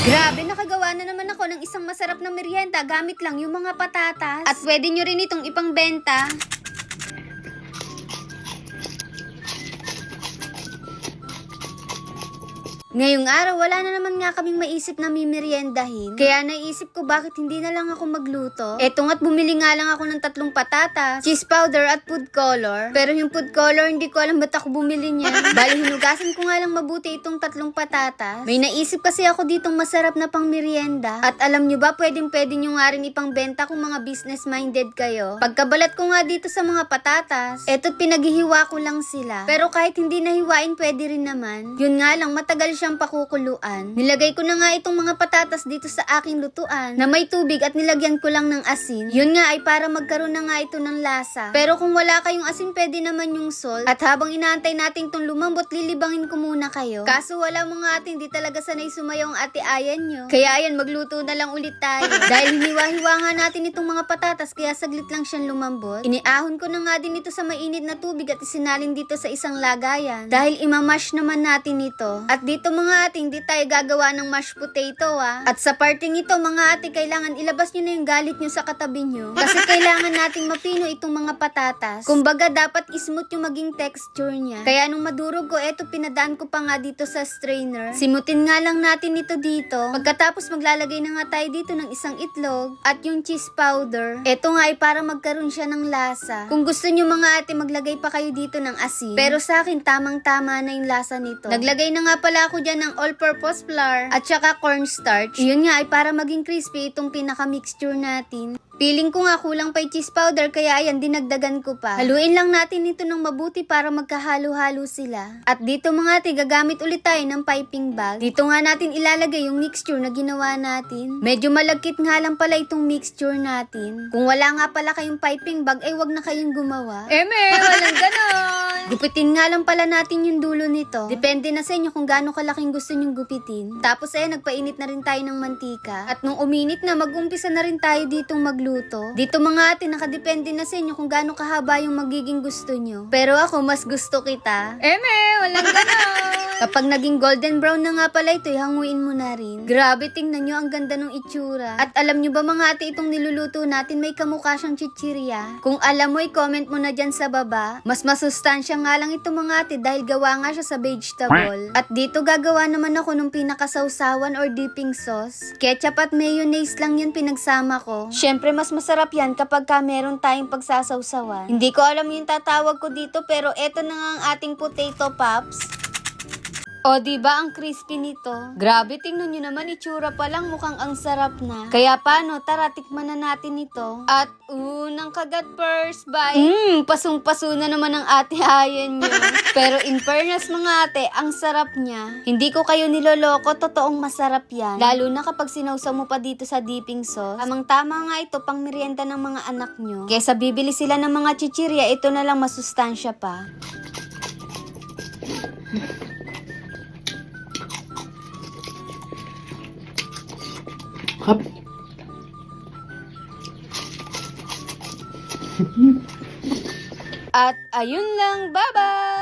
Grabe, nakagawa na naman ako ng isang masarap na merienda gamit lang yung mga patatas. At pwede nyo rin itong ipangbenta. Ngayong araw, wala na naman nga kaming maisip na mimeriendahin. Kaya naisip ko bakit hindi na lang ako magluto. Eto nga't bumili nga lang ako ng 3 patatas, cheese powder at food color. Pero yung food color, hindi ko alam ba't ako bumili niyan. Bali, hinugasan ko nga lang mabuti itong 3 patatas. May naisip kasi ako ditong masarap na pang merienda. At alam nyo ba, pwede nyo nga rin ipangbenta kung mga business-minded kayo. Pagkabalat ko nga dito sa mga patatas, eto't pinaghihiwa ko lang sila. Pero kahit hindi nahiwain, pwede rin naman. Yun nga lang, matagal siyang pakukuluan. Nilagay ko na nga itong mga patatas dito sa aking lutuan na may tubig at nilagyan ko lang ng asin. Yun nga ay para magkaroon na nga ito ng lasa. Pero kung wala kayong asin, pwede naman yung salt. At habang inaantay natin itong lumambot, lilibangin ko muna kayo. Kaso wala mga ate, hindi talaga sanay sumayaw ang ate ayan nyo. Kaya ayan, magluto na lang ulit tayo. Dahil hiniwa-hiwa nga natin itong mga patatas, kaya saglit lang siyang lumambot. Iniahon ko na nga din ito sa mainit na tubig at isinalin dito sa isang lagayan. Dahil imamash naman natin ito. At dito mga ate, hindi tayo gagawa ng mashed potato At sa parting ito mga ate, kailangan ilabas nyo na yung galit nyo sa katabi nyo. Kasi kailangan nating mapino itong mga patatas. Kumbaga dapat smooth yung maging texture niya. Kaya nung madurog ko, eto pinadaan ko pa nga dito sa strainer. Simutin nga lang natin ito dito. Pagkatapos maglalagay na nga tayo dito ng isang itlog at yung cheese powder. Eto nga ay para magkaroon siya ng lasa. Kung gusto nyo mga ate, maglagay pa kayo dito ng asin. Pero sa akin, tamang-tama na yung lasa nito. Naglagay na nga pala ako dyan ng all-purpose flour at saka cornstarch. Yun nga ay para maging crispy itong pinaka-mixture natin. Feeling ko nga kulang pa yung cheese powder kaya ayan, dinagdagan ko pa. Haluin lang natin ito ng mabuti para magkahalo-halo sila. At dito mga ate, gagamit ulit tayo ng piping bag. Dito nga natin ilalagay yung mixture na ginawa natin. Medyo malagkit nga lang pala itong mixture natin. Kung wala nga pala kayong piping bag, ay wag na kayong gumawa. Walang ganon! Gupitin nga lang pala natin yung dulo nito. Depende na sa inyo kung gaano kalaking gusto nyong gupitin. Tapos nagpainit na rin tayo ng mantika. At nung uminit na, mag-umpisa na rin tayo ditong magluto. Dito mga ate, nakadepende na sa inyo kung gaano kahaba yung magiging gusto nyo. Pero ako, mas gusto kita. Walang ganon! Kapag naging golden brown na nga pala ito, hanguin mo na rin. Grabe, tingnan nyo, ang ganda ng itsura. At alam nyo ba mga ate, itong niluluto natin may kamukha siyang chichirya? Kung alam mo, i-comment mo na dyan sa baba. Mas masustansya nga lang ito mga ate dahil gawa nga siya sa vegetable. At dito gagawa naman ako ng pinakasawsawan or dipping sauce. Ketchup at mayonnaise lang yun pinagsama ko. Syempre, mas masarap yan kapag meron tayong pagsasawsawan. Hindi ko alam yung tatawag ko dito pero eto na nga ang ating potato pops. O, diba ang crispy nito? Grabe, tingnan nyo naman, itsura pa lang mukhang ang sarap na. Kaya paano, tara, tikman na natin ito. At unang kagat first bite. Pasong-paso na naman ang ate ayan nyo. Pero in fairness mga ate, ang sarap niya. Hindi ko kayo niloloko, totoong masarap yan. Lalo na kapag sinawsaw mo pa dito sa dipping sauce. Tamang-tama nga ito, pang merienda ng mga anak nyo. Kesa bibili sila ng mga chichirya, ito na lang masustansya pa. Hap. At ayun lang, bye-bye!